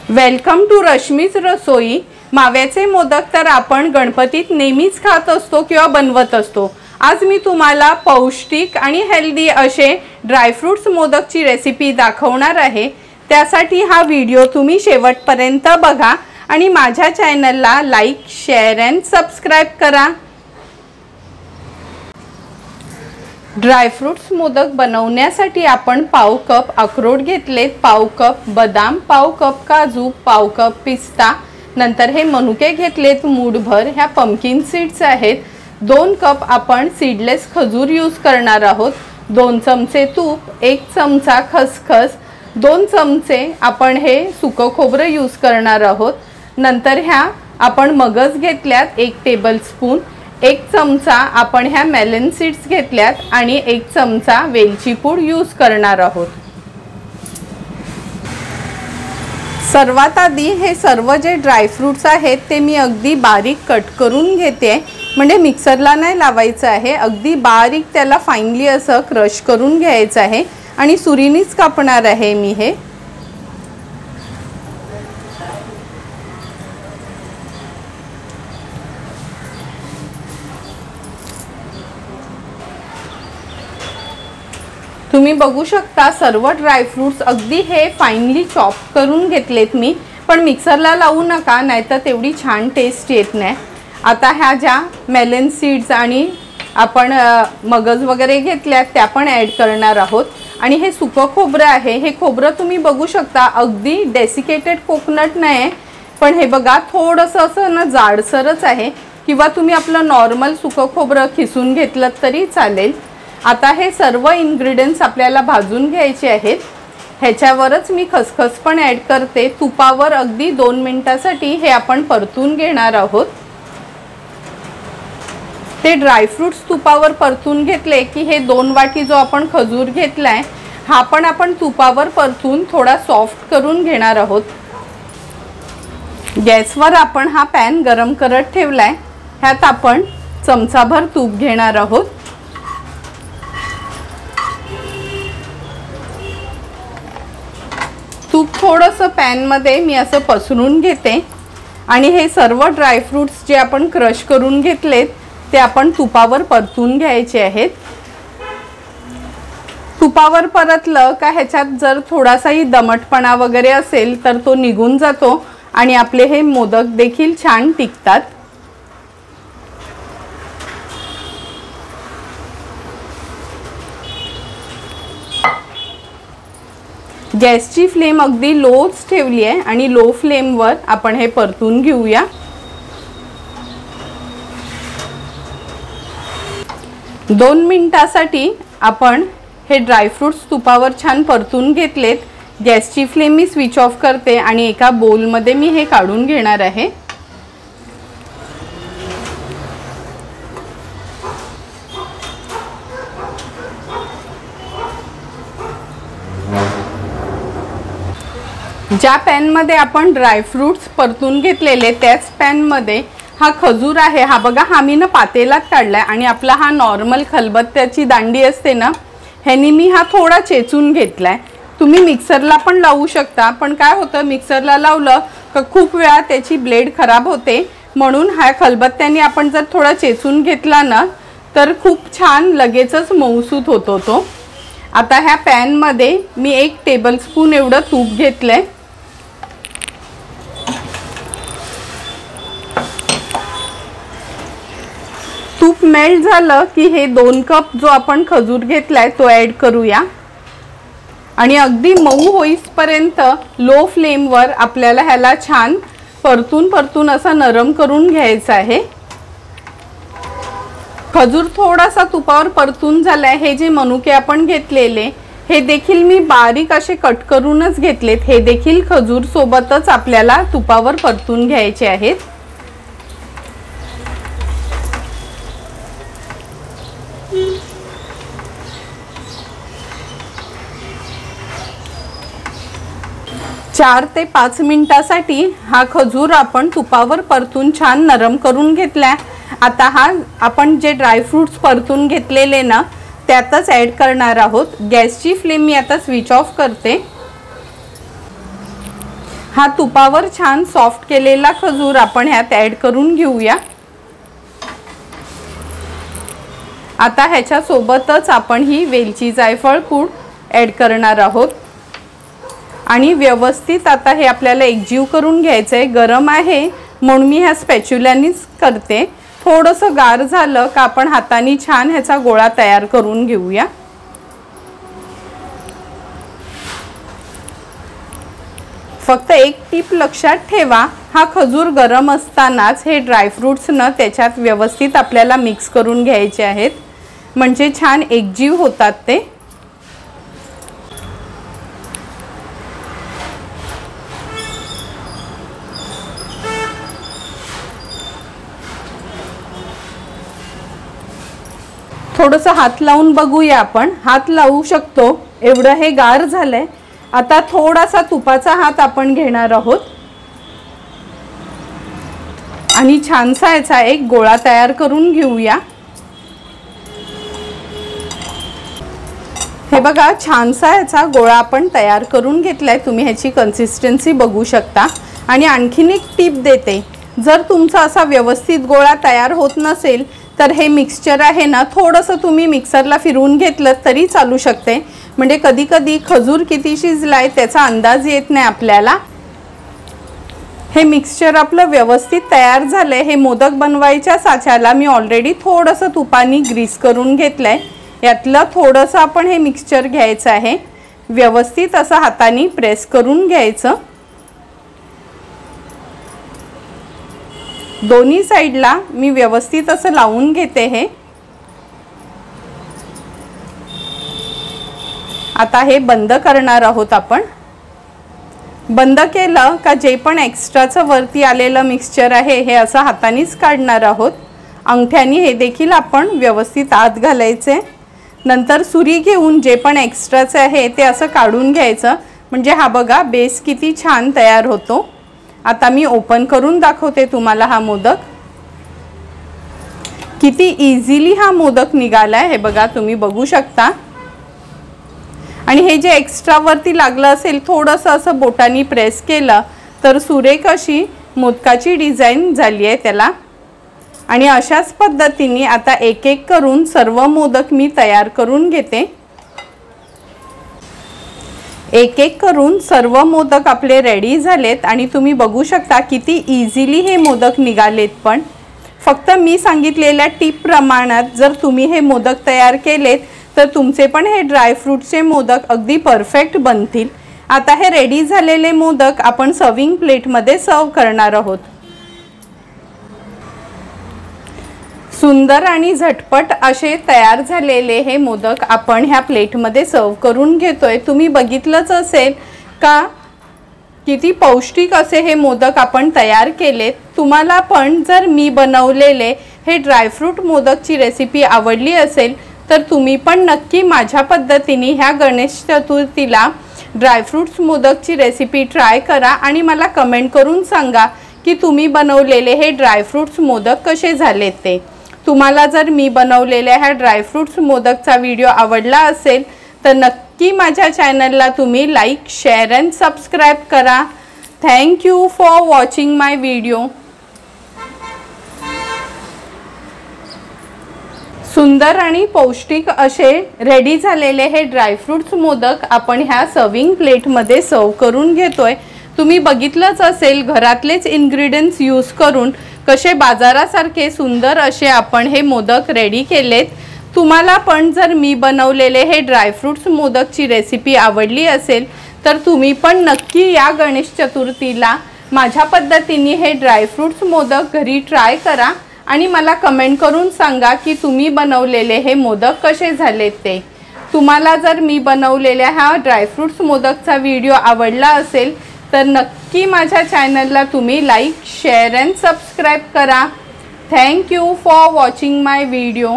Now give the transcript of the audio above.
Welcome to Rashmi's रसोई। माव्याचे मोदक तर आपण गणपतीत नेहमीच खात असतो किंवा बनवत असतो। आज मी तुम्हाला पौष्टिक आणि हेल्दी असे ड्रायफ्रूट्स मोदकची रेसिपी दाखवणार आहे। त्यासाठी हा व्हिडिओ तुम्ही शेवटपर्यंत बघा आणि माझ्या चॅनलला लाईक, शेअर अँड सबस्क्राइब करा। ड्रायफ्रूट्स मोदक बनवण्यासाठी आपण पाव कप अक्रोड घेतलेत, पाव कप बदाम, पाव कप काजू, पाव कप पिस्ता, नंतर हे मनुके घेतलेत मूठभर, ह्या पंपकिन सीड्स आहेत। 2 कप आपण सीडलेस खजूर यूज करणार आहोत, 2 चमचे तूप, 1 चमचा खसखस, 2 चमचे आपण हे सुकं खोबरं यूज करणार आहोत। नंतर ह्या आपण मगज घेतल्यात 1 टेबलस्पून, 1 चमचा आपण ह्या मेलन सीड्स घेतल्यात आणि 1 चमचा वेलची पूड यूज करणार आहोत। सर्वात आधी हे सर्व जे ड्रायफ्रूट्स आहेत ते मी अगदी बारीक कट करून घेते, म्हणजे मिक्सरला नाही लावायचं आहे, अगदी बारीक त्याला फाइनली असं क्रश करून घ्यायचं आहे आणि सुरीनीच कापणार आहे मी हे। तुम्ही बघू शकता सर्व ड्रायफ्रूट्स अगदी हे फाइनली चॉप करून घेतलेत मी, पण मिक्सरला लावू नका नाहीतर तेवढी छान टेस्ट येत नाही। आता ह्या ज्या मेलन सीड्स आणि आपण मगज वगैरे घेतल्यात त्या पण ॲड करणार आहोत। आणि हे सुकं खोबरं आहे, हे खोबरं तुम्ही बघू शकता अगदी डेसिकेटेड कोकोनट नाही, पण हे बघा थोडंसं असं ना जाडसरच आहे, किंवा तुम्ही आपलं नॉर्मल सुकं खोबरं खिसून घेतलं तरी चालेल। आता हे सर्व इन्ग्रेडियंट्स आपल्याला भाजून घ्यायचे आहेत। ह्याच्यावरच मी खसखस पण ॲड करते, तुपावर अगदी 2 मिनिटासाठी हे आपण परतून घेणार आहोत। ते ड्रायफ्रूट्स तुपावर परतून घेतले की हे 2 वाटी जो आपण खजूर घेतलाय हा पण आपण तुपावर परतून थोडा सॉफ्ट करून घेणार आहोत। गॅसवर आपण हा पॅन गरम करत ठेवलाय, ह्यात आपण चमचाभर तूप घेणार आहोत। तूप थोडंसं पॅनमध्ये मी असं पसरून घेते आणि हे सर्व ड्रायफ्रूट्स जे आपण क्रश करून घेतलेत ते आपण तुपावर परतून घ्यायचे आहेत। तुपावर परतलं का ह्याच्यात जर थोडासाही दमटपणा वगैरे असेल तर तो निघून जातो आणि आपले हे मोदक देखील छान टिकतात। गॅसची फ्लेम अगदी लोच ठेवली आहे आणि लो फ्लेमवर आपण हे परतून घेऊया। दोन मिनिटासाठी आपण हे ड्रायफ्रूट्स तुपावर छान परतून घेतलेत। गॅसची फ्लेम मी स्विच ऑफ करते आणि एका बोलमध्ये मी हे काढून घेणार आहे। ज्या पॅनमध्ये आपण ड्रायफ्रूट्स परतून घेतलेले त्याच पॅनमध्ये हा खजूर आहे, हा बघा हा मी ना पातेलात काढलाय आणि आपला हा नॉर्मल खलबत्त्याची दांडी असते ना ह्यानी मी हा थोडा चेचून घेतलाय। तुम्ही मिक्सरला पण लावू शकता, पण काय होतं मिक्सरला लावलं का खूप वेळा त्याची ब्लेड खराब होते, म्हणून हा खलबत्त्याने आपण जर थोडा चेचून घेतला ना तर खूप छान लगेचच मऊसूत होतो तो। आता ह्या पॅनमध्ये मी 1 टेबलस्पून एवढं तूप घेतलंय। तूप मेल्ट झालं की हे 2 कप जो आपण खजूर घेतलाय तो ॲड करूया आणि अगदी मऊ होईपर्यंत लो फ्लेमवर आपल्याला ह्याला छान परतून असं नरम करून घ्यायचं आहे। खजूर थोडासा तुपावर परतून झालाय। हे जे मनुके आपण घेतलेले हे देखील मी बारीक असे कट करूनच घेतलेत, हे देखील खजूर सोबतच आपल्याला तुपावर परतून घ्यायचे आहेत। चार ते 5 मिनिटासाठी हा खजूर आपण तुपावर परतून छान नरम करून घेतला। आता हा आपण जे ड्रायफ्रूट्स परतून घेतलेले ना त्यातच ॲड करणार आहोत। गॅसची फ्लेम मी आता स्विच ऑफ करते। हा तुपावर छान सॉफ्ट केलेला खजूर आपण ह्यात ॲड करून घेऊया। आता ह्याच्या सोबतच आपण ही वेलची जायफळ पूड ॲड करणार आहोत आणि व्यवस्थित आता हे आपल्याला एकजीव करून घ्यायचं आहे। गरम आहे म्हणून मी ह्या स्पॅच्युलानीच करते। थोडंसं गार झालं का आपण हाताने छान ह्याचा गोळा तयार करून घेऊया। फक्त एक टिप लक्षात ठेवा, हा खजूर गरम असतानाच हे ड्रायफ्रूट्स त्याच्यात व्यवस्थित आपल्याला मिक्स करून घ्यायचे आहेत, म्हणजे छान एकजीव होतात ते। थोडंसं हात लावून बघूया आपण, हात लावू शकतो एवढं हे गार झालंय। आता थोडासा तुपाचा हात आपण घेणार आहोत आणि छानसा याचा एक गोळा तयार करून घेऊया। हे बघा, छानसा याचा गोळा आपण तयार करून घेतलाय। तुम्ही ह्याची कन्सिस्टन्सी बघू शकता। आणि आणखीन एक टिप देते, जर तुमचा असा व्यवस्थित गोळा तयार होत नसेल तर हे मिक्सचर आहे ना, थोडंसं तुम्ही मिक्सरला फिरवून घेतलं तरी चालू शकते, म्हणजे कधी कधी खजूर किती शिजलाय त्याचा अंदाज येत नाही आपल्याला। हे मिक्सचर आपलं व्यवस्थित तयार झालंय। हे मोदक बनवायच्या साच्याला मी ऑलरेडी थोडंसं तुपानी ग्रीस करून घेतलंय। यातलं थोडंसं आपण हे मिक्सचर घ्यायचं आहे, व्यवस्थित असं हाताने प्रेस करून घ्यायचं। दोन्ही साइडला मी व्यवस्थित असं लावून घेते हे। आता हे बंद करणार आहोत आपण। बंद केलं का जे पण एक्स्ट्राचं वरती आलेलं मिक्सचर आहे हे असं हातानेच काढणार आहोत। अंगठ्याने हे देखील आपण व्यवस्थित आत घालायचे, नंतर सुरी घेऊन जे पण एक्स्ट्राचं आहे ते असं काढून घ्यायचं, म्हणजे हा बघा बेस किती छान तयार होतो। आता मी ओपन करून दाखवते तुम्हाला हा मोदक। किती इझिली हा मोदक निघालाय हे बघा, तुम्ही बघू शकता। आणि हे जे एक्स्ट्रा वरती लागलं असेल थोडंसं असं बोटानी प्रेस केलं तर सुरेख अशी मोदकाची डिझाइन झाली आहे त्याला। आणि अशाच पद्धतीने आता एक एक करून सर्व मोदक मी तयार करून घेते। एक एक करून सर्व मोदक आपले रेडी झालेत आणि तुम्ही बघू शकता किती इझिली हे मोदक निघालेत। पण फक्त मी सांगितलेल्या टिप प्रमाणात जर तुम्ही हे मोदक तयार केलेत तर तुमचे पण हे ड्रायफ्रूटचे मोदक अगदी परफेक्ट बनतील। आता हे रेडी झालेले मोदक आपण सर्विंग प्लेटमध्ये सर्व करणार आहोत। सुंदर आणि झटपट असे तयार झालेले हे मोदक आपण ह्या प्लेटमध्ये सर्व करून घेतोय। तुम्ही बघितलंच असेल का किती पौष्टिक असे हे मोदक आपण तयार केलेत। तुम्हाला पण जर मी बनवलेले हे ड्रायफ्रूट मोदकची रेसिपी आवडली असेल तर तुम्ही पण नक्की माझ्या पद्धतीने ह्या गणेश चतुर्थीला ड्रायफ्रूट्स मोदकची रेसिपी ट्राय करा आणि मला कमेंट करून सांगा की तुम्ही बनवलेले हे ड्रायफ्रूट्स मोदक कसे झालेत ते। तुम्हाला जर मी बनवलेल्या ह्या ड्रायफ्रूट्स मोदकचा व्हिडिओ आवडला असेल तर नक्की माझ्या चॅनलला तुम्ही लाईक, शेअर अँड सबस्क्राईब करा। Thank you for watching my video. सुंदर आणि पौष्टिक असे रेडी झालेले हे ड्रायफ्रूट्स मोदक आपण ह्या सर्विंग प्लेटमध्ये सर्व करून घेतोय। तुम्ही बघितलंच असेल घरातलेच इन्ग्रेडियंट्स यूज करून कसे बाजारासारखे सुंदर असे आपण हे मोदक रेडी केलेत। तुम्हाला पण जर मी बनवलेले हे ड्रायफ्रूट्स मोदकची रेसिपी आवडली असेल तर तुम्ही पण नक्की या गणेश चतुर्थीला माझ्या पद्धतीने हे ड्रायफ्रूट्स मोदक घरी ट्राय करा आणि मला कमेंट करून सांगा की तुम्ही बनवलेले हे मोदक कसे झालेत ते। तुम्हाला जर मी बनवलेल्या ह्या ड्रायफ्रूट्स मोदकचा व्हिडिओ आवडला असेल तर नक्की माझ्या चॅनलला तुम्ही लाईक, शेअर अँड सबस्क्राईब करा। Thank you for watching my video.